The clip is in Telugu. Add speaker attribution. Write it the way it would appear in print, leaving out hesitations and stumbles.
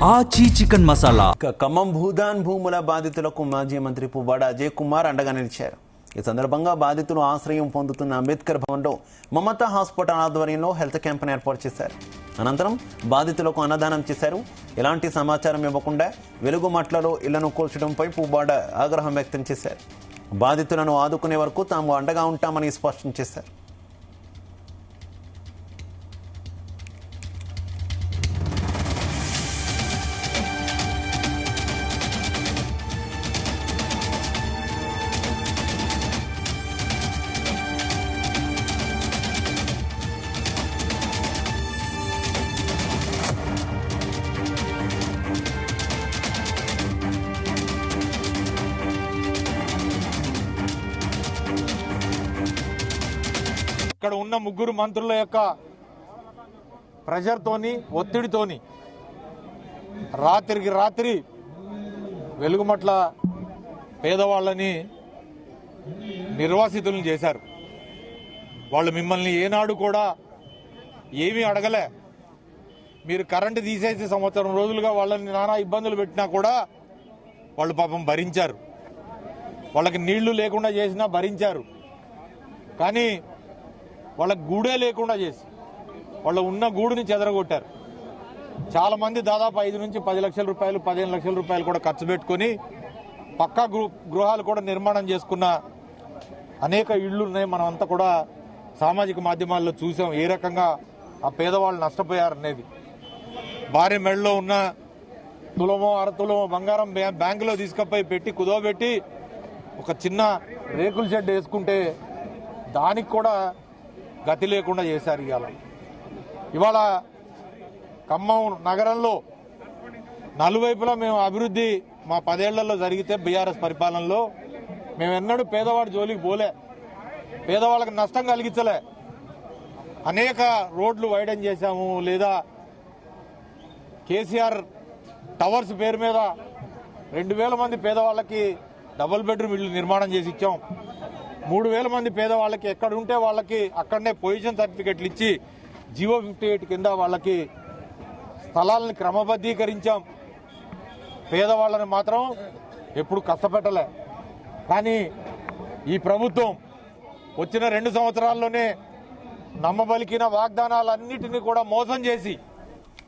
Speaker 1: ఆచి చికెన్ మసాలా.
Speaker 2: ఖమ్మం భూదాన్ భూముల బాధితులకు మాజీ మంత్రి పువ్వాడ అజయ్ కుమార్ అండగా నిలిచారు. ఈ సందర్భంగా బాధితులు ఆశ్రయం పొందుతున్న అంబేద్కర్ భవన్లో మమతా హాస్పిటల్ ఆధ్వర్యంలో హెల్త్ క్యాంప్ను ఏర్పాటు చేశారు. అనంతరం బాధితులకు అన్నదానం చేశారు. ఎలాంటి సమాచారం ఇవ్వకుండా వెలుగుమట్లలో ఇళ్లను కూల్చడంపై పువ్వాడ ఆగ్రహం వ్యక్తం చేశారు. బాధితులను ఆదుకునే వరకు తాము అండగా ఉంటామని స్పష్టం చేశారు.
Speaker 3: ఇక్కడ ఉన్న ముగ్గురు మంత్రుల యొక్క ప్రెషర్తోని ఒత్తిడితోని రాత్రికి రాత్రి వెలుగుమట్ల పేదవాళ్ళని నిర్వాసితులను చేశారు. వాళ్ళు మిమ్మల్ని ఏనాడు కూడా ఏమీ అడగలే. మీరు కరెంటు తీసేసి సంవత్సరం రోజులుగా వాళ్ళని నానా ఇబ్బందులు పెట్టినా కూడా వాళ్ళు పాపం భరించారు. వాళ్ళకి నీళ్లు లేకుండా చేసినా భరించారు. కానీ వాళ్ళకి గూడే లేకుండా చేసి వాళ్ళు ఉన్న గూడుని చెదరగొట్టారు. చాలా మంది దాదాపు 5 నుంచి 10 లక్షల రూపాయలు 15 లక్షల రూపాయలు కూడా ఖర్చు పెట్టుకుని పక్కా గృహాలు కూడా నిర్మాణం చేసుకున్న అనేక ఇళ్లు ఉన్నాయి. మనం అంతా కూడా సామాజిక మాధ్యమాల్లో చూసాం ఏ రకంగా ఆ పేదవాళ్ళు నష్టపోయారనేది. భార్య మెడలో ఉన్న తులమో అరతులమో బంగారం బ్యాంకులో తీసుకుపోయి పెట్టి కుదోబెట్టి ఒక చిన్న రేకుల షెడ్ వేసుకుంటే దానికి కూడా గతి లేకుండా చేశారు. ఇవాళ ఖమ్మం నగరంలో నలువైపులా మేము అభివృద్ధి మా 10 ఏళ్లలో జరిగితే బీఆర్ఎస్ పరిపాలనలో మేము ఎన్నడూ పేదవాడి జోలికి పోలే, పేదవాళ్ళకి నష్టం కలిగించలే. అనేక రోడ్లు వైడన్ చేశాము, లేదా కేసీఆర్ టవర్స్ పేరు మీద 2000 మంది పేదవాళ్ళకి డబుల్ బెడ్రూమ్ ఇళ్లు నిర్మాణం చేసి ఇచ్చాం. 3000 మంది పేదవాళ్ళకి ఎక్కడుంటే వాళ్ళకి అక్కడనే పొజిషన్ సర్టిఫికెట్లు ఇచ్చి జీవో 58 కింద వాళ్ళకి స్థలాలను క్రమబద్ధీకరించాం. పేదవాళ్ళని మాత్రం ఎప్పుడు కష్టపెట్టలే. కానీ ఈ ప్రభుత్వం వచ్చిన 2 సంవత్సరాల్లోనే నమ్మబలికిన వాగ్దానాలన్నిటినీ కూడా మోసం చేసి